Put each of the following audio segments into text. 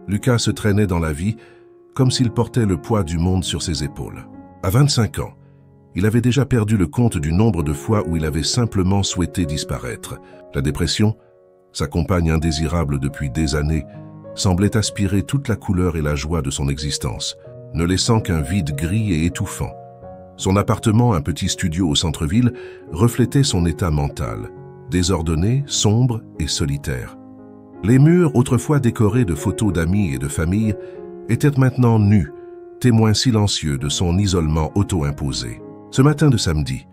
Lucas se traînait dans la vie comme s'il portait le poids du monde sur ses épaules. À 25 ans, il avait déjà perdu le compte du nombre de fois où il avait simplement souhaité disparaître. La dépression, sa compagne indésirable depuis des années, semblait aspirer toute la couleur et la joie de son existence, ne laissant qu'un vide gris et étouffant. Son appartement, un petit studio au centre-ville, reflétait son état mental, désordonné, sombre et solitaire. Les murs, autrefois décorés de photos d'amis et de famille, étaient maintenant nus, témoins silencieux de son isolement auto-imposé. Ce matin de samedi,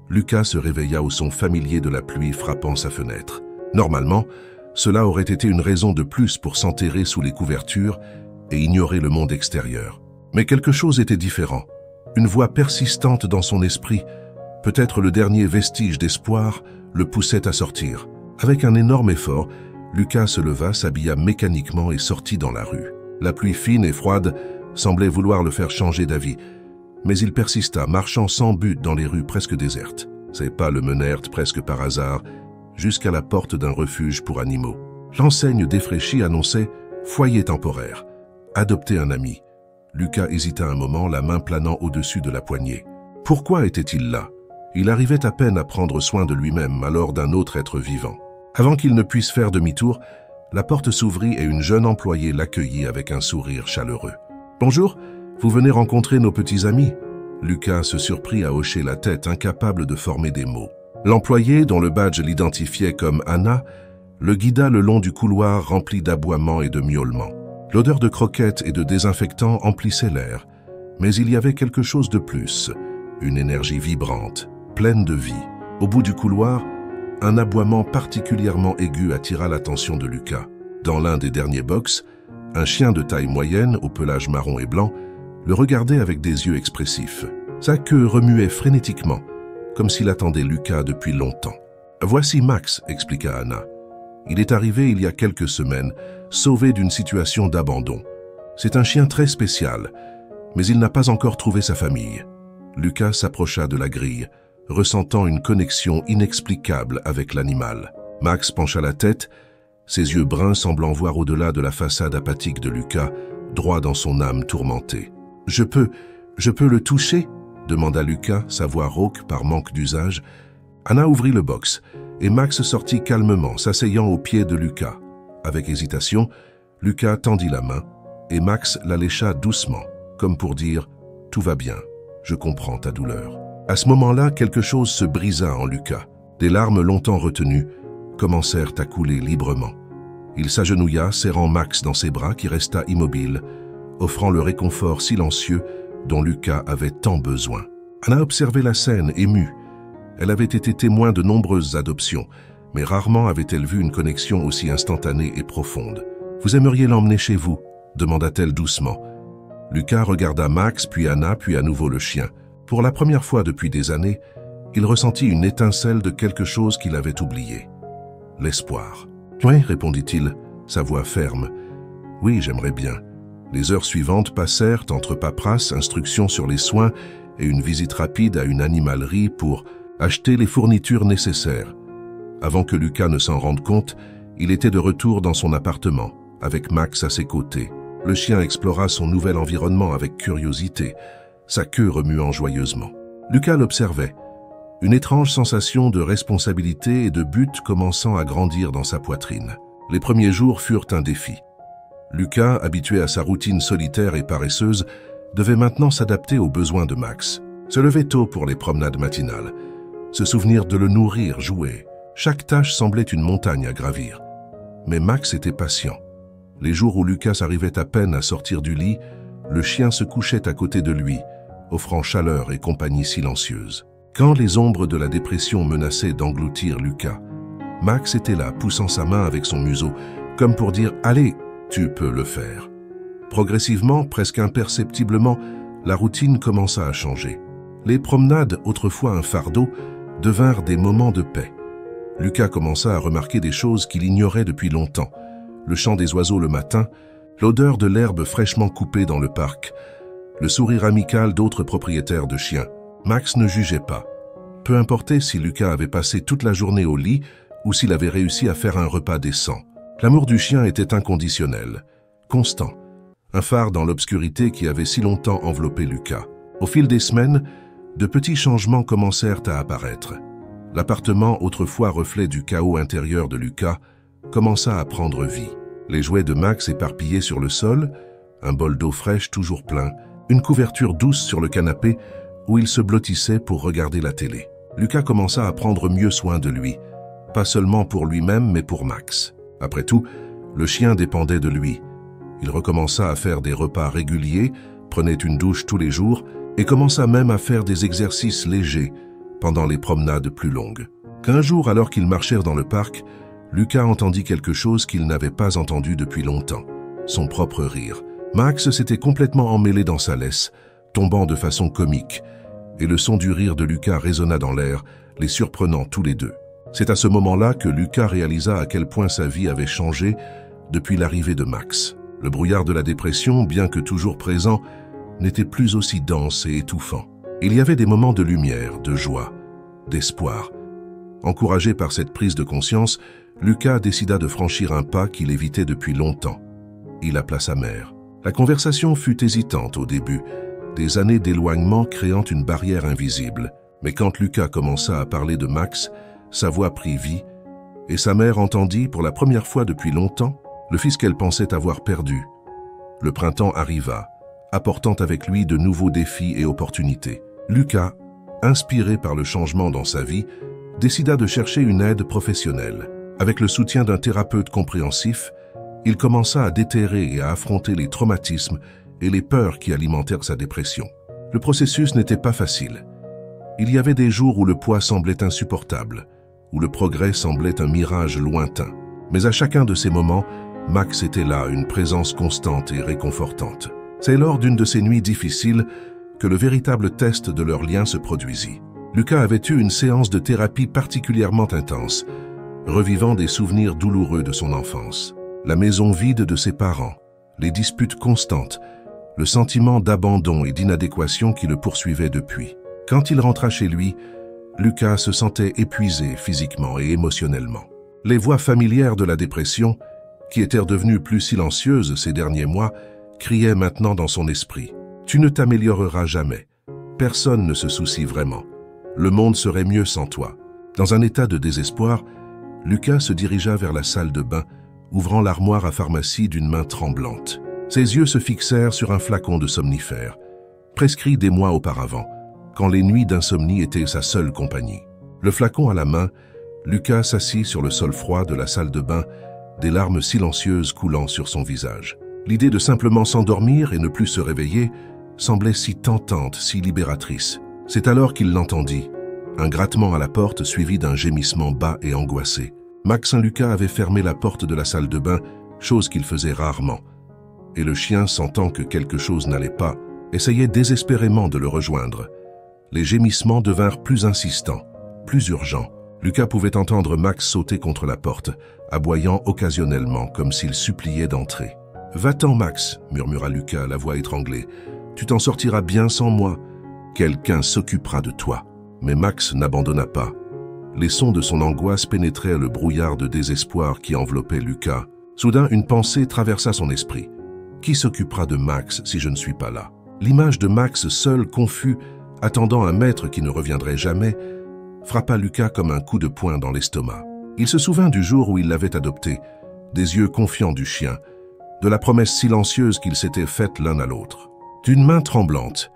Lucas se réveilla au son familier de la pluie frappant sa fenêtre. Normalement, cela aurait été une raison de plus pour s'enterrer sous les couvertures et ignorer le monde extérieur. Mais quelque chose était différent. Une voix persistante dans son esprit, peut-être le dernier vestige d'espoir, le poussait à sortir. Avec un énorme effort, Lucas se leva, s'habilla mécaniquement et sortit dans la rue. La pluie fine et froide semblait vouloir le faire changer d'avis, mais il persista, marchant sans but dans les rues presque désertes. Ses pas le menèrent presque par hasard jusqu'à la porte d'un refuge pour animaux. L'enseigne défraîchie annonçait « foyer temporaire ». Adopter un ami. Lucas hésita un moment, la main planant au-dessus de la poignée. Pourquoi était-il là? Il arrivait à peine à prendre soin de lui-même, alors d'un autre être vivant. Avant qu'il ne puisse faire demi-tour, la porte s'ouvrit et une jeune employée l'accueillit avec un sourire chaleureux. « Bonjour, vous venez rencontrer nos petits amis ?» Lucas se surprit à hocher la tête, incapable de former des mots. L'employée, dont le badge l'identifiait comme Anna, le guida le long du couloir rempli d'aboiements et de miaulements. L'odeur de croquettes et de désinfectants emplissait l'air, mais il y avait quelque chose de plus, une énergie vibrante, pleine de vie. Au bout du couloir, un aboiement particulièrement aigu attira l'attention de Lucas. Dans l'un des derniers box, un chien de taille moyenne, au pelage marron et blanc, le regardait avec des yeux expressifs. Sa queue remuait frénétiquement, comme s'il attendait Lucas depuis longtemps. « Voici Max », expliqua Anna. « Il est arrivé il y a quelques semaines, sauvé d'une situation d'abandon. C'est un chien très spécial, mais il n'a pas encore trouvé sa famille. » Lucas s'approcha de la grille, ressentant une connexion inexplicable avec l'animal. Max pencha la tête, ses yeux bruns semblant voir au-delà de la façade apathique de Lucas, droit dans son âme tourmentée. « Je peux le toucher ?» demanda Lucas, sa voix rauque par manque d'usage. Anna ouvrit le box, et Max sortit calmement, s'asseyant au pied de Lucas. Avec hésitation, Lucas tendit la main, et Max la lécha doucement, comme pour dire « Tout va bien, je comprends ta douleur ». À ce moment-là, quelque chose se brisa en Lucas. Des larmes longtemps retenues commencèrent à couler librement. Il s'agenouilla, serrant Max dans ses bras qui resta immobile, offrant le réconfort silencieux dont Lucas avait tant besoin. Anna observait la scène, émue. Elle avait été témoin de nombreuses adoptions, mais rarement avait-elle vu une connexion aussi instantanée et profonde. « Vous aimeriez l'emmener chez vous ?» demanda-t-elle doucement. Lucas regarda Max, puis Anna, puis à nouveau le chien. Pour la première fois depuis des années, il ressentit une étincelle de quelque chose qu'il avait oublié. L'espoir. « Oui, répondit-il, sa voix ferme. « Oui, j'aimerais bien. » Les heures suivantes passèrent entre paperasse, instructions sur les soins et une visite rapide à une animalerie pour acheter les fournitures nécessaires. Avant que Lucas ne s'en rende compte, il était de retour dans son appartement, avec Max à ses côtés. Le chien explora son nouvel environnement avec curiosité, sa queue remuant joyeusement. Lucas l'observait, une étrange sensation de responsabilité et de but commençant à grandir dans sa poitrine. Les premiers jours furent un défi. Lucas, habitué à sa routine solitaire et paresseuse, devait maintenant s'adapter aux besoins de Max. Se lever tôt pour les promenades matinales, se souvenir de le nourrir, jouer. Chaque tâche semblait une montagne à gravir. Mais Max était patient. Les jours où Lucas arrivait à peine à sortir du lit, le chien se couchait à côté de lui, offrant chaleur et compagnie silencieuse. Quand les ombres de la dépression menaçaient d'engloutir Lucas, Max était là, poussant sa main avec son museau, comme pour dire « Allez, tu peux le faire ». Progressivement, presque imperceptiblement, la routine commença à changer. Les promenades, autrefois un fardeau, devinrent des moments de paix. Lucas commença à remarquer des choses qu'il ignorait depuis longtemps. Le chant des oiseaux le matin, l'odeur de l'herbe fraîchement coupée dans le parc, le sourire amical d'autres propriétaires de chiens. Max ne jugeait pas. Peu importait si Lucas avait passé toute la journée au lit ou s'il avait réussi à faire un repas décent. L'amour du chien était inconditionnel, constant, un phare dans l'obscurité qui avait si longtemps enveloppé Lucas. Au fil des semaines, de petits changements commencèrent à apparaître. L'appartement, autrefois reflet du chaos intérieur de Lucas, commença à prendre vie. Les jouets de Max éparpillés sur le sol, un bol d'eau fraîche toujours plein, une couverture douce sur le canapé où il se blottissait pour regarder la télé. Lucas commença à prendre mieux soin de lui, pas seulement pour lui-même mais pour Max. Après tout, le chien dépendait de lui. Il recommença à faire des repas réguliers, prenait une douche tous les jours et commença même à faire des exercices légers pendant les promenades plus longues. Qu'un jour, alors qu'ils marchèrent dans le parc, Lucas entendit quelque chose qu'il n'avait pas entendu depuis longtemps, son propre rire. Max s'était complètement emmêlé dans sa laisse, tombant de façon comique, et le son du rire de Lucas résonna dans l'air, les surprenant tous les deux. C'est à ce moment-là que Lucas réalisa à quel point sa vie avait changé depuis l'arrivée de Max. Le brouillard de la dépression, bien que toujours présent, n'était plus aussi dense et étouffant. Il y avait des moments de lumière, de joie, d'espoir. Encouragé par cette prise de conscience, Lucas décida de franchir un pas qu'il évitait depuis longtemps. Il appela sa mère. La conversation fut hésitante au début, des années d'éloignement créant une barrière invisible. Mais quand Lucas commença à parler de Max, sa voix prit vie, et sa mère entendit, pour la première fois depuis longtemps, le fils qu'elle pensait avoir perdu. Le printemps arriva, apportant avec lui de nouveaux défis et opportunités. Lucas, inspiré par le changement dans sa vie, décida de chercher une aide professionnelle. Avec le soutien d'un thérapeute compréhensif, il commença à déterrer et à affronter les traumatismes et les peurs qui alimentèrent sa dépression. Le processus n'était pas facile. Il y avait des jours où le poids semblait insupportable, où le progrès semblait un mirage lointain. Mais à chacun de ces moments, Max était là, une présence constante et réconfortante. C'est lors d'une de ces nuits difficiles que le véritable test de leur lien se produisit. Lucas avait eu une séance de thérapie particulièrement intense, revivant des souvenirs douloureux de son enfance. La maison vide de ses parents, les disputes constantes, le sentiment d'abandon et d'inadéquation qui le poursuivait depuis. Quand il rentra chez lui, Lucas se sentait épuisé physiquement et émotionnellement. Les voix familières de la dépression, qui étaient devenues plus silencieuses ces derniers mois, criaient maintenant dans son esprit. « Tu ne t'amélioreras jamais. Personne ne se soucie vraiment. Le monde serait mieux sans toi. » Dans un état de désespoir, Lucas se dirigea vers la salle de bain, ouvrant l'armoire à pharmacie d'une main tremblante. Ses yeux se fixèrent sur un flacon de somnifère, prescrit des mois auparavant, quand les nuits d'insomnie étaient sa seule compagnie. Le flacon à la main, Lucas s'assit sur le sol froid de la salle de bain, des larmes silencieuses coulant sur son visage. L'idée de simplement s'endormir et ne plus se réveiller semblait si tentante, si libératrice. C'est alors qu'il l'entendit, un grattement à la porte suivi d'un gémissement bas et angoissé. Max Saint-Lucas avait fermé la porte de la salle de bain, chose qu'il faisait rarement. Et le chien, sentant que quelque chose n'allait pas, essayait désespérément de le rejoindre. Les gémissements devinrent plus insistants, plus urgents. Lucas pouvait entendre Max sauter contre la porte, aboyant occasionnellement comme s'il suppliait d'entrer. « Va-t'en, Max » murmura Lucas, la voix étranglée. « Tu t'en sortiras bien sans moi. Quelqu'un s'occupera de toi. » Mais Max n'abandonna pas. Les sons de son angoisse pénétraient le brouillard de désespoir qui enveloppait Lucas. Soudain, une pensée traversa son esprit. Qui s'occupera de Max si je ne suis pas là? L'image de Max seul, confus, attendant un maître qui ne reviendrait jamais, frappa Lucas comme un coup de poing dans l'estomac. Il se souvint du jour où il l'avait adopté, des yeux confiants du chien, de la promesse silencieuse qu'ils s'étaient faite l'un à l'autre. D'une main tremblante,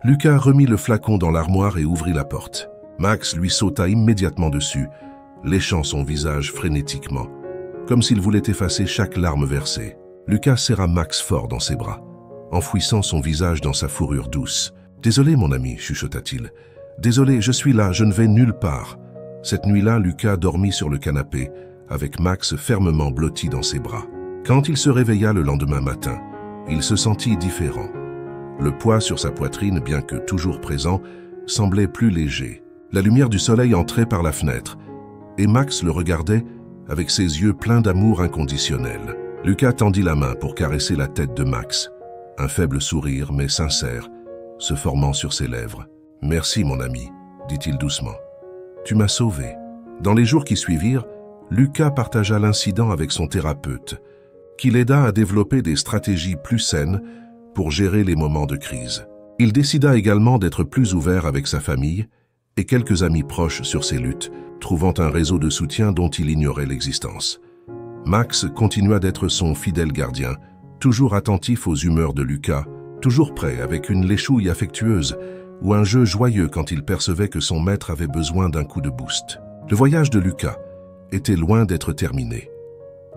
Lucas remit le flacon dans l'armoire et ouvrit la porte. Max lui sauta immédiatement dessus, léchant son visage frénétiquement, comme s'il voulait effacer chaque larme versée. Lucas serra Max fort dans ses bras, enfouissant son visage dans sa fourrure douce. « Désolé, mon ami, chuchota-t-il. Désolé, je suis là, je ne vais nulle part. » Cette nuit-là, Lucas dormit sur le canapé, avec Max fermement blotti dans ses bras. Quand il se réveilla le lendemain matin, il se sentit différent. Le poids sur sa poitrine, bien que toujours présent, semblait plus léger. La lumière du soleil entrait par la fenêtre, et Max le regardait avec ses yeux pleins d'amour inconditionnel. Lucas tendit la main pour caresser la tête de Max, un faible sourire, mais sincère, se formant sur ses lèvres. « Merci, mon ami, » dit-il doucement. « Tu m'as sauvé. » Dans les jours qui suivirent, Lucas partagea l'incident avec son thérapeute, qui l'aida à développer des stratégies plus saines pour gérer les moments de crise. Il décida également d'être plus ouvert avec sa famille et quelques amis proches sur ses luttes, trouvant un réseau de soutien dont il ignorait l'existence. Max continua d'être son fidèle gardien, toujours attentif aux humeurs de Lucas, toujours prêt avec une léchouille affectueuse ou un jeu joyeux quand il percevait que son maître avait besoin d'un coup de boost. Le voyage de Lucas était loin d'être terminé.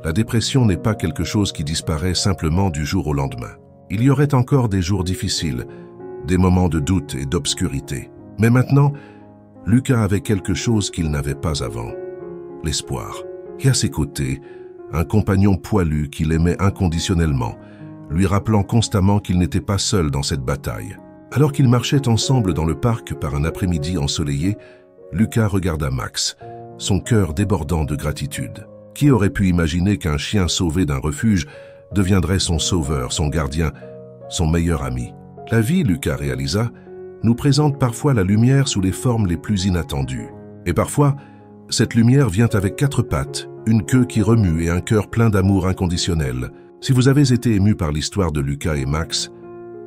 La dépression n'est pas quelque chose qui disparaît simplement du jour au lendemain. Il y aurait encore des jours difficiles, des moments de doute et d'obscurité. Mais maintenant, Lucas avait quelque chose qu'il n'avait pas avant, l'espoir. Et à ses côtés, un compagnon poilu qu'il aimait inconditionnellement, lui rappelant constamment qu'il n'était pas seul dans cette bataille. Alors qu'ils marchaient ensemble dans le parc par un après-midi ensoleillé, Lucas regarda Max, son cœur débordant de gratitude. Qui aurait pu imaginer qu'un chien sauvé d'un refuge deviendrait son sauveur, son gardien, son meilleur ami? La vie, Lucas réalisa, nous présente parfois la lumière sous les formes les plus inattendues. Et parfois, cette lumière vient avec 4 pattes, une queue qui remue et un cœur plein d'amour inconditionnel. Si vous avez été ému par l'histoire de Lucas et Max,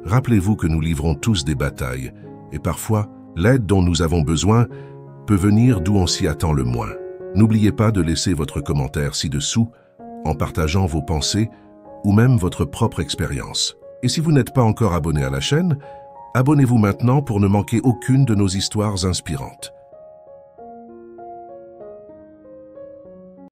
rappelez-vous que nous livrons tous des batailles, et parfois, l'aide dont nous avons besoin peut venir d'où on s'y attend le moins. N'oubliez pas de laisser votre commentaire ci-dessous, en partageant vos pensées ou même votre propre expérience. Et si vous n'êtes pas encore abonné à la chaîne, abonnez-vous maintenant pour ne manquer aucune de nos histoires inspirantes.